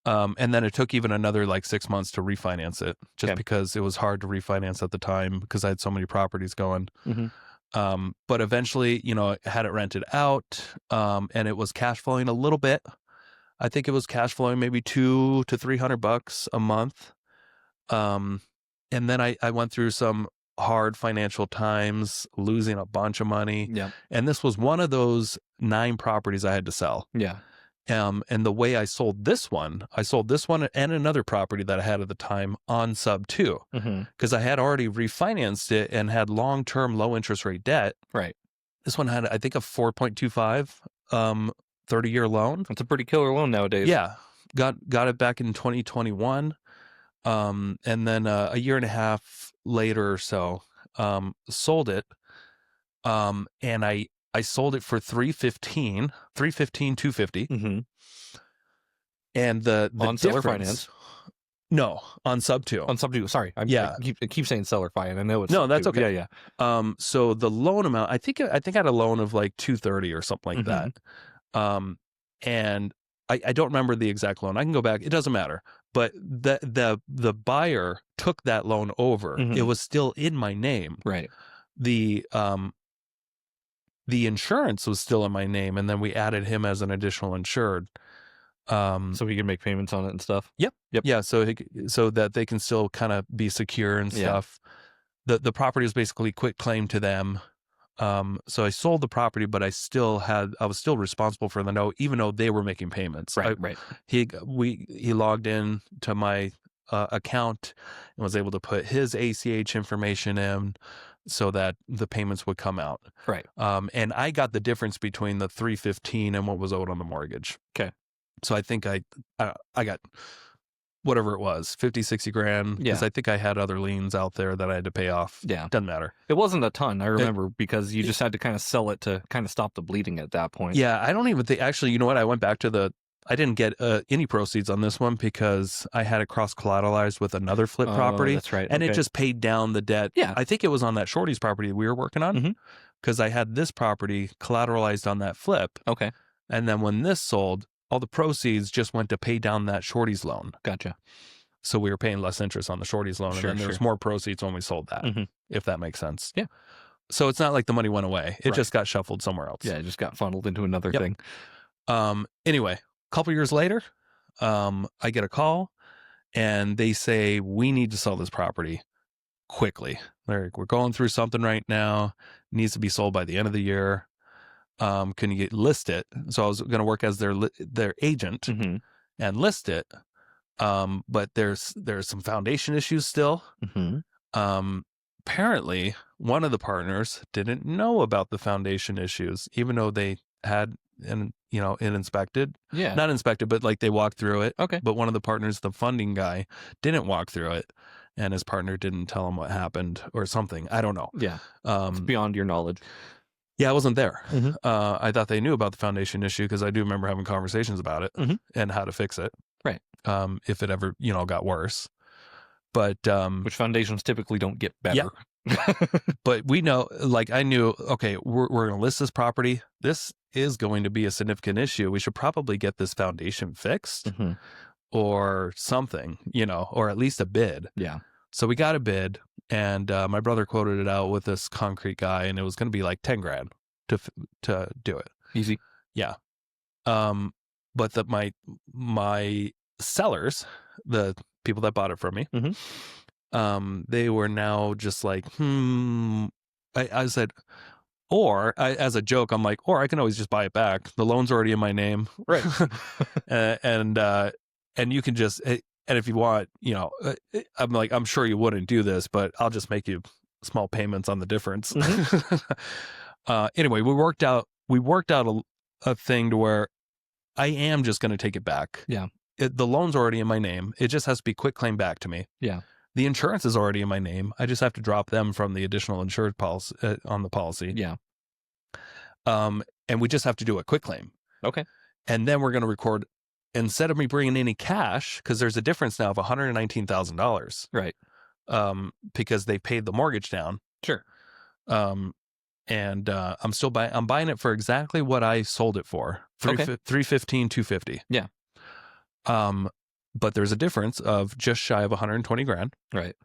And then it took even another like 6 months to refinance it, just because it was hard to refinance at the time because I had so many properties going. But eventually, you know, I had it rented out, and it was cash flowing a little bit. I think it was cash flowing maybe $200 to $300 a month. And then I went through some hard financial times, losing a bunch of money. Yeah. And this was one of those 9 properties I had to sell. Yeah. And the way I sold this one and another property that I had at the time on sub 2, because I had already refinanced it and had long-term low interest rate debt. Right. This one had, I think, a 4.25 30-year loan. That's a pretty killer loan nowadays. Yeah. Got it back in 2021. And then a year and a half later or so, sold it. And I sold it for $250. And the on seller finance. No, on sub 2. On sub 2. Sorry. I keep saying seller finance. I know it's no, that's okay. Yeah. So the loan amount, I think I had a loan of like $230 or something like that. And I don't remember the exact loan. I can go back. It doesn't matter. But the buyer took that loan over. It was still in my name. Right. The insurance was still in my name, and then we added him as an additional insured. So he can make payments on it and stuff. Yep. Yeah. So that they can still kind of be secure and stuff. The property was basically quit claim to them. So I sold the property, but I was still responsible for the note, even though they were making payments. Right. He logged in to my account and was able to put his ACH information in so that the payments would come out. Right. And I got the difference between the $315 and what was owed on the mortgage. Okay. So I think I got whatever it was, 50, 60 grand. Because I think I had other liens out there that I had to pay off. Yeah. Doesn't matter. It wasn't a ton, I remember, because you just had to kind of sell it to kind of stop the bleeding at that point. Yeah, I don't even think, actually, you know what? I went back to I didn't get any proceeds on this one because I had it cross-collateralized with another flip property. That's right. And it just paid down the debt. Yeah. I think it was on that Shorty's property we were working on because I had this property collateralized on that flip. Okay. And then when this sold, all the proceeds just went to pay down that Shorty's loan. Gotcha. So we were paying less interest on the Shorty's loan. And then there was more proceeds when we sold that, if that makes sense. Yeah. So it's not like the money went away. It just got shuffled somewhere else. Yeah, it just got funneled into another thing. Anyway, a couple years later, I get a call and they say, we need to sell this property quickly. We're going through something right now. It needs to be sold by the end of the year. Can you list it? So I was going to work as their agent and list it. But there's some foundation issues still. Apparently one of the partners didn't know about the foundation issues, even though they had it inspected. Yeah. Not inspected, but like they walked through it. Okay. But one of the partners, the funding guy, didn't walk through it. And his partner didn't tell him what happened or something. I don't know. Yeah. It's beyond your knowledge. Yeah, I wasn't there. I thought they knew about the foundation issue because I do remember having conversations about it and how to fix it. Right. If it ever, got worse. But which foundations typically don't get better. Yeah. But we know, like I knew, okay, we're going to list this property. This is going to be a significant issue. We should probably get this foundation fixed or something, or at least a bid. Yeah. So we got a bid, and my brother quoted it out with this concrete guy, and it was going to be like 10 grand to do it. Easy. Yeah. But my sellers, the people that bought it from me, they were now just like, I said, as a joke, I'm like, or I can always just buy it back. The loan's already in my name. Right. And you can just, and if you want, I'm like, I'm sure you wouldn't do this, but I'll just make you small payments on the difference. Anyway, we worked out a thing to where I am just going to take it back. Yeah. The loan's already in my name. It just has to be quick claim back to me. Yeah. The insurance is already in my name. I just have to drop them from the additional insured policy on the policy. Yeah. And we just have to do a quick claim. Okay. And then we're going to record instead of me bringing any cash, because there's a difference now of $119,000, Right. because they paid the mortgage down. Sure. And I'm buying it for exactly what I sold it for. $315, $250. Yeah. But there's a difference of just shy of 120 grand. Right.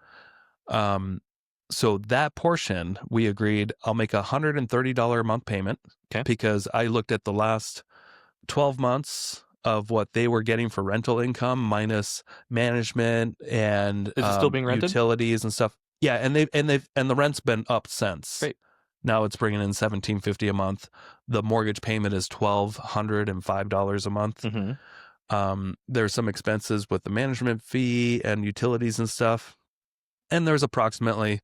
So that portion, we agreed I'll make $130 a month payment. Okay. Because I looked at the last 12 months of what they were getting for rental income minus management and Is it still being rented? Utilities and stuff. Yeah, and the rent's been up since. Great. Now it's bringing in $1,750 a month. The mortgage payment is $1,205 a month. Mm-hmm. There's some expenses with the management fee and utilities and stuff. And there's approximately,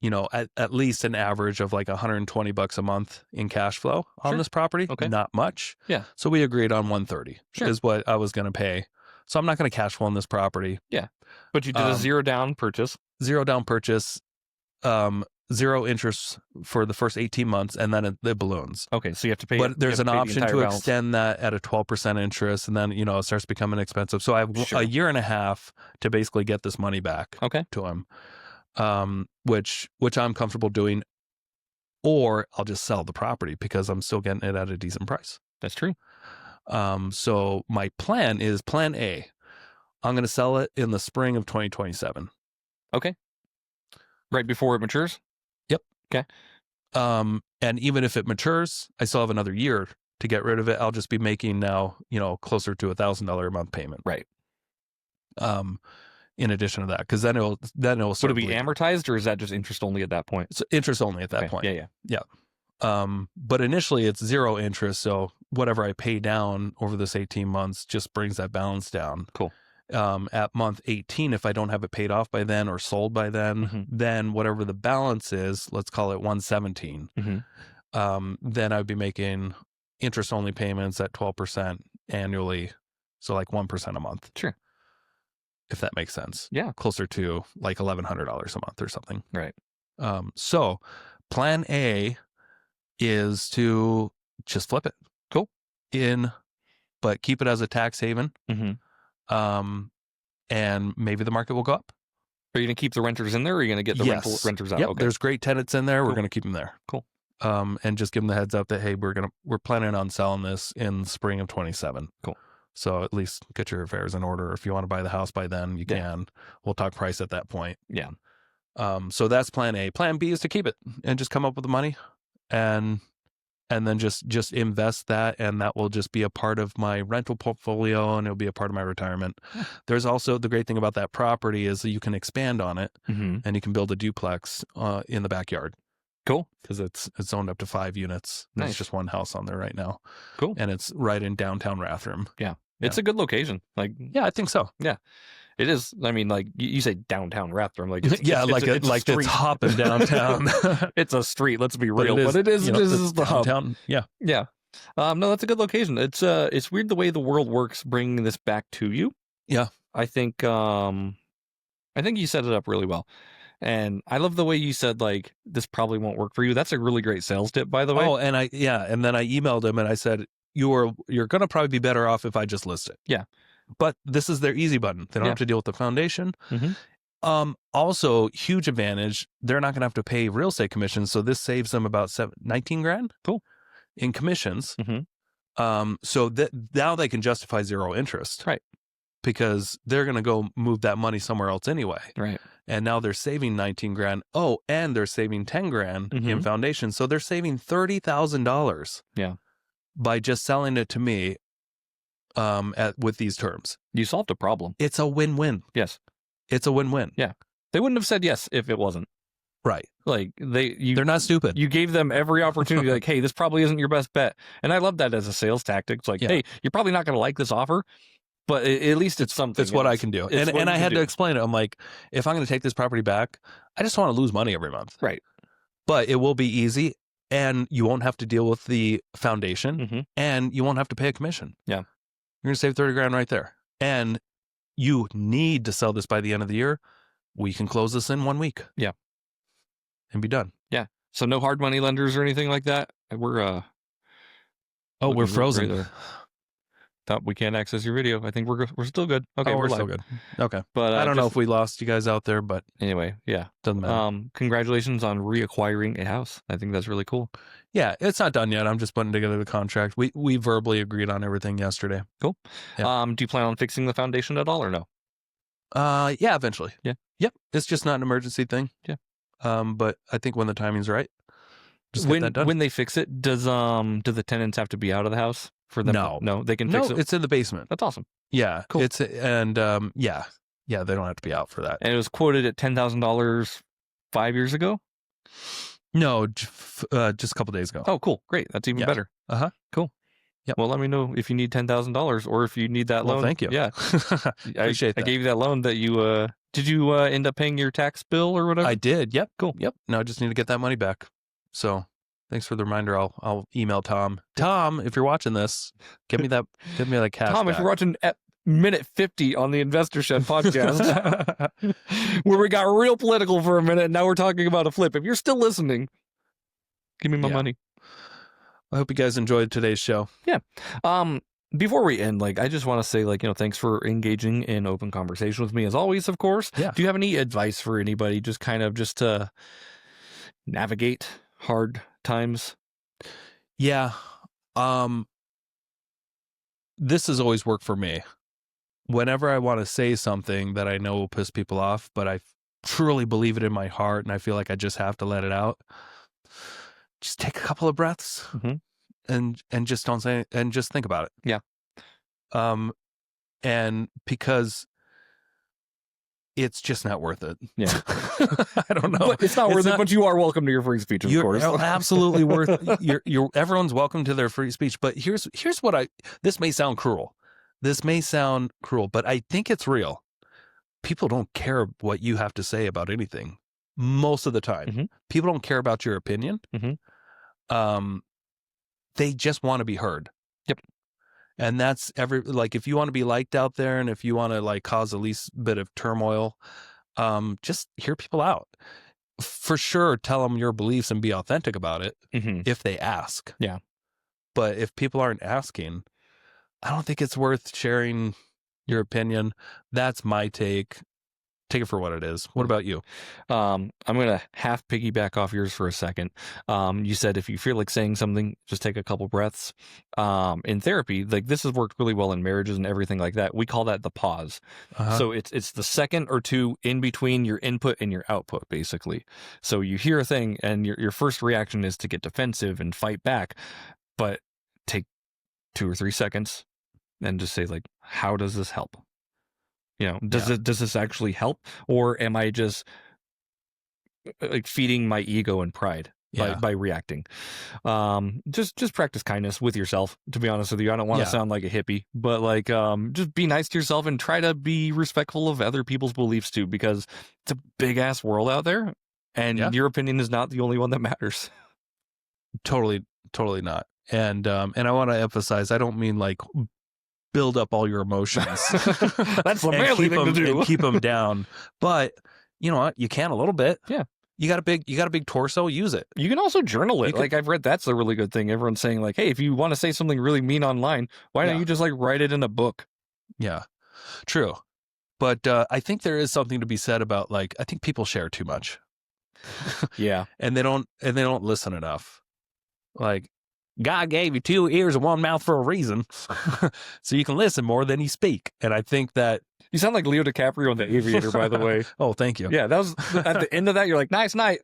at least an average of like $120 a month in cash flow on this property. Okay. Not much. Yeah. So we agreed on $130 Sure. is what I was going to pay. So I'm not going to cash flow on this property. Yeah. But you did a zero down purchase. Zero down purchase, zero interest for the first 18 months, and then it balloons. Okay. So you have to pay. But there's an option to balance. extend that at a 12% interest, and then, it starts becoming expensive. So I have a year and a half to basically get this money back to him. Which I'm comfortable doing, or I'll just sell the property because I'm still getting it at a decent price. That's true. So my plan is plan A. I'm going to sell it in the spring of 2027. Okay. Right before it matures? Yep. Okay. And even if it matures, I still have another year to get rid of it. I'll just be making now, closer to $1,000 a month payment. Right. In addition to that, because then it'll Would it be amortized, or is that just interest only at that point? It's interest only at that point. Yeah. But initially it's zero interest, so whatever I pay down over this 18 months just brings that balance down. Cool. At month 18, if I don't have it paid off by then or sold by then, then whatever the balance is, let's call it 117. Then I'd be making interest only payments at 12% annually, so like 1% a month. Sure. If that makes sense. Yeah. Closer to like $1,100 a month or something. Right. So plan A is to just flip it. Cool. But keep it as a tax haven. And maybe the market will go up. Are you going to keep the renters in there, or are you going to get the renters out? Yep. Okay. There's great tenants in there. Cool. We're going to keep them there. Cool. And just give them the heads up that, hey, we're planning on selling this in spring of 27. Cool. So at least get your affairs in order. If you want to buy the house by then, you can. We'll talk price at that point. Yeah. So that's plan A. Plan B is to keep it and just come up with the money and then just invest that, and that will just be a part of my rental portfolio, and it'll be a part of my retirement. There's also the great thing about that property is that you can expand on it, and you can build a duplex in the backyard. Cool. Because it's owned up to 5 units. Nice. There's just one house on there right now. Cool. And it's right in downtown Rathdrum. Yeah. It's a good location. Yeah, I think so. Yeah. It is. I mean, like you say, downtown Rathdrum, like it's hopping downtown. It's a street. Let's be real, but it is. This is the hub. Yeah, yeah. No, that's a good location. It's weird the way the world works, bringing this back to you. Yeah, I think you set it up really well, and I love the way you said like this probably won't work for you. That's a really great sales tip, by the way. Oh, and then I emailed him and I said you're going to probably be better off if I just list it. Yeah. But this is their easy button. They don't have to deal with the foundation. Also, huge advantage. They're not going to have to pay real estate commissions. So this saves them about 19 grand. Cool. In commissions. So that now they can justify zero interest. Right. Because they're going to go move that money somewhere else anyway. Right. And now they're saving 19 grand. Oh, and they're saving 10 grand in foundation. So they're saving $30,000. Yeah. By just selling it to me. With these terms, you solved a problem. It's a win-win. Yes, it's a win-win. Yeah, they wouldn't have said yes if it wasn't. Right. Like they're not stupid. You gave them every opportunity. Like, hey, this probably isn't your best bet, and I love that as a sales tactic. It's like, hey, you're probably not going to like this offer, but at least it's something. It's what I can do. And I had to explain it. I'm like, if I'm going to take this property back, I just want to lose money every month. Right. But it will be easy, and you won't have to deal with the foundation, and you won't have to pay a commission. Yeah. You're going to save 30 grand right there. And you need to sell this by the end of the year. We can close this in 1 week. Yeah. And be done. Yeah. So no hard money lenders or anything like that? We're we're frozen. we can't access your video. I think we're still good. Okay, we're live. still good. Okay. But I don't know if we lost you guys out there, but anyway, yeah. Doesn't matter. Congratulations on reacquiring a house. I think that's really cool. Yeah, it's not done yet. I'm just putting together the contract. We verbally agreed on everything yesterday. Cool. Yeah. Do you plan on fixing the foundation at all or no? Yeah, eventually. Yeah. Yep. It's just not an emergency thing. Yeah. But I think when the timing's right, just get that done. When they fix it, do the tenants have to be out of the house for them? No, they can fix it. No, it's in the basement. That's awesome. Yeah, cool. Yeah, they don't have to be out for that. And it was quoted at $10,000 5 years ago. No, just a couple days ago. Oh, cool, great. That's even better. Cool. Yep. Well, let me know if you need $10,000 or if you need that loan. Thank you. Yeah, appreciate that. I gave you that loan that you. Did you end up paying your tax bill or whatever? I did. Yep. Cool. Yep. No, I just need to get that money back. So. Thanks for the reminder. I'll email Tom. Tom, if you're watching this, give me that cash. Tom, back. if you're watching at minute 50 on the Investor Shed podcast, where we got real political for a minute, and now we're talking about a flip. If you're still listening, give me my money. I hope you guys enjoyed today's show. Yeah. Before we end, I just want to say, thanks for engaging in open conversation with me as always, of course. Yeah. Do you have any advice for anybody just to navigate hard times? Yeah. This has always worked for me. Whenever I want to say something that I know will piss people off, but I truly believe it in my heart and I feel like I just have to let it out, just take a couple of breaths and just don't say it and just think about it. Yeah. And because it's just not worth it. Yeah. I don't know. But it's not worth it, but you are welcome to your free speech, of course. You're absolutely worth it. Everyone's welcome to their free speech. But here's what this may sound cruel. But I think it's real. People don't care what you have to say about anything most of the time. People don't care about your opinion. They just want to be heard. Yep. And that's if you want to be liked out there and if you want to cause the least bit of turmoil, just hear people out. For sure, tell them your beliefs and be authentic about it if they ask. Yeah. But if people aren't asking, I don't think it's worth sharing your opinion. That's my take. Take it for what it is. What about you? I'm going to half piggyback off yours for a second. You said if you feel like saying something, just take a couple breaths. In therapy, this has worked really well in marriages and everything like that. We call that the pause. So it's the second or two in between your input and your output, basically. So you hear a thing and your first reaction is to get defensive and fight back, but take 2 or 3 seconds and just say how does this help? Does this actually help, or am I just feeding my ego and pride by reacting? Just practice kindness with yourself. To be honest with you, I don't want to sound like a hippie, but just be nice to yourself and try to be respectful of other people's beliefs too, because it's a big ass world out there, and your opinion is not the only one that matters. Totally not. And I want to emphasize, I don't mean build up all your emotions. That's the manly thing to do. And keep them down. But you know what? You can a little bit. Yeah. You got a big torso. Use it. You can also journal it. I've read that's a really good thing. Everyone's saying hey, if you want to say something really mean online, why don't you just write it in a book? Yeah, true. But I think there is something to be said about I think people share too much. Yeah. and they don't listen enough. God gave you 2 ears and 1 mouth for a reason, so you can listen more than you speak. And I think that you sound like Leo DiCaprio in The Aviator, by the way. Oh, thank you. Yeah, that was at the end of that. You're like, nice night,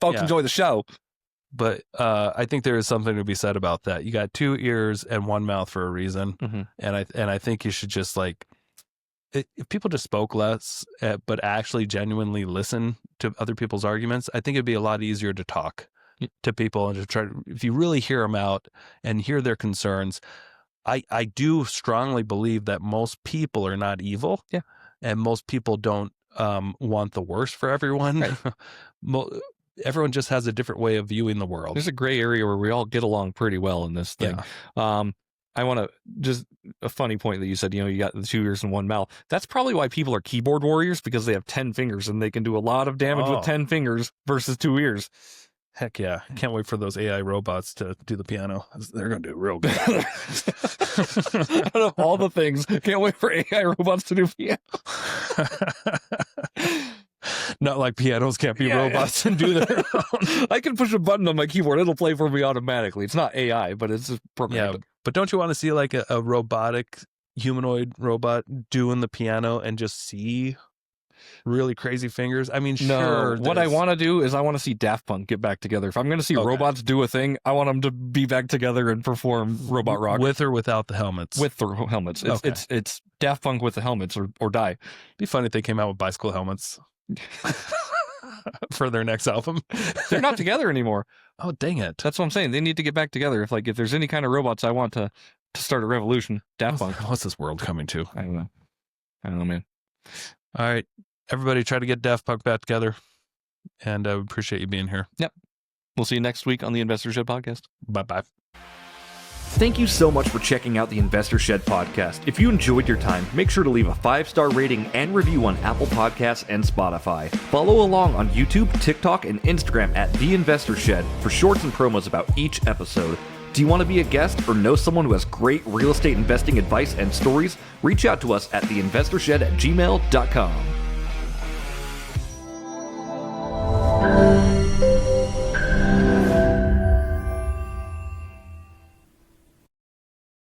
folks. Enjoy the show. But I think there is something to be said about that. You got 2 ears and 1 mouth for a reason, and I think you should just if people just spoke less, but actually genuinely listen to other people's arguments, I think it'd be a lot easier to talk to people and to try if you really hear them out and hear their concerns. I do strongly believe that most people are not evil. Yeah. And most people don't want the worst for everyone. Right. Everyone just has a different way of viewing the world. There's a gray area where we all get along pretty well in this thing. Yeah. I want to just a funny point that you said, you got the 2 ears and 1 mouth. That's probably why people are keyboard warriors, because they have 10 fingers and they can do a lot of damage with 10 fingers versus 2 ears. Heck yeah. Can't wait for those AI robots to do the piano. They're going to do real good. Out of all the things, can't wait for AI robots to do piano. Not like pianos can't be robots and do their own. I can push a button on my keyboard. It'll play for me automatically. It's not AI, but it's just programmed. Yeah, but don't you want to see like a robotic humanoid robot doing the piano and just see really crazy fingers? I mean, sure. What I want to do is I want to see Daft Punk get back together. If I'm going to see robots do a thing, I want them to be back together and perform robot rock. With or without the helmets? With the helmets. It's Daft Punk with the helmets or die. It'd be funny if they came out with bicycle helmets for their next album. They're not together anymore. Oh, dang it. That's what I'm saying. They need to get back together. If there's any kind of robots I want to start a revolution, Daft Punk. What's this world coming to? I don't know, man. All right. Everybody try to get Daft Punk back together. And I appreciate you being here. Yep. We'll see you next week on the Investor Shed Podcast. Bye-bye. Thank you so much for checking out the Investor Shed Podcast. If you enjoyed your time, make sure to leave a 5-star rating and review on Apple Podcasts and Spotify. Follow along on YouTube, TikTok, and Instagram at The Investor Shed for shorts and promos about each episode. Do you want to be a guest or know someone who has great real estate investing advice and stories? Reach out to us at theinvestorshed@gmail.com.